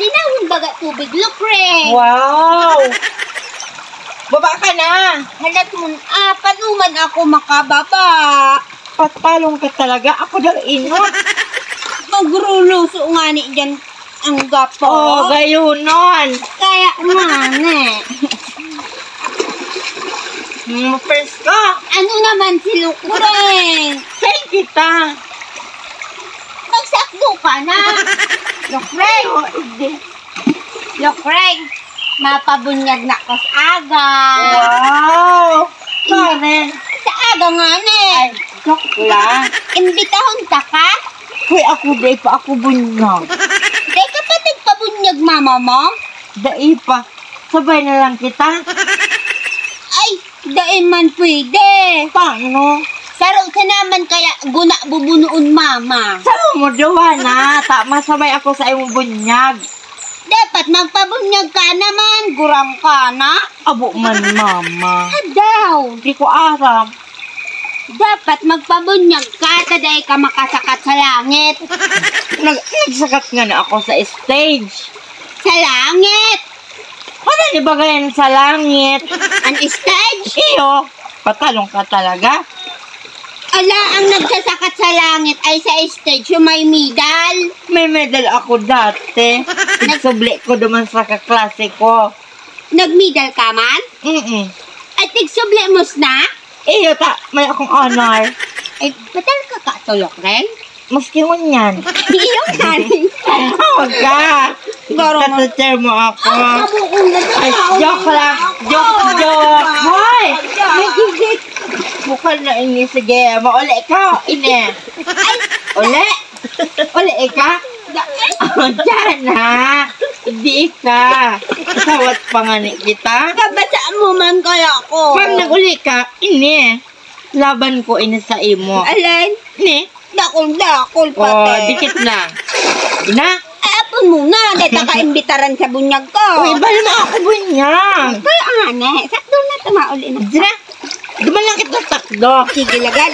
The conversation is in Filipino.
Linawin baga tubig, Lucre. Wow! Baba ka na! Halatun, panuman ako makababa. Patpalong ka talaga. Ako daw inot. Magruluso nga ni dyan ang gapo. Oh, gayunon. Kaya mane. First ka. Ano naman si Lucre? Say kita. Magsakdo ka na. Lucre. Oh, hindi. Lucre. Mapabunyag na ko sa aga. Wow! Karen. Sa aga nga ne. Ay, joke lang. Imbitahon ta ka? Uy, ako day pa ako bunyag. Di kapatid pabunyag mama mo? Dai pa. Sabay na lang kita. Ay, dahil man pwede. Paano? Saro ka naman kaya guna bubunuon mama. Saan mo Joanna? Tama sabay ako sa imong bunyag. Dapat magpabunyag ka naman. Gurang ka na. Abo man mama. Daw. Di ko aram. Dapat magpabunyag ka. Taday ka makasakat sa langit. Nagsakat nga na ako sa stage. Sa langit. Ano ni bagayan sa langit? An stage? Iyo, patalong ka talaga. Ala, ang nagsasakat sa langit ay sa stage yung may medal. May medal ako dati. Nagsubli ko duman sa kaklase ko. Nagmedal ka man? At tigsubli mo na? Iyo, may akong honor. Ay, batal ka katulok rin? Maski mo yan. Iyo ka rin. Huwag ka. Tatater mo ako. Ay, joke lang. Joke. Hoy! May gigit. Bukal na ini. Sige, mauli ka. Ine. Ay, Uli. Uli ka. Diyan ha. Hindi ka. Sawat pa nga ni kita. kabasaan mo man kaya ko. Pag nag-uli ka, ini. Laban ko ini sa imo. Alin? Ini. Dakol Oh, pati. dikit lang. Ina. Apon muna, dahil ka-imbitaran sa bunyag ko. Uy, bala mo ako bunyang. Kaya ane, sakto na tumauli na. Diyan na. Duman lang kita takdo. Sige lagad.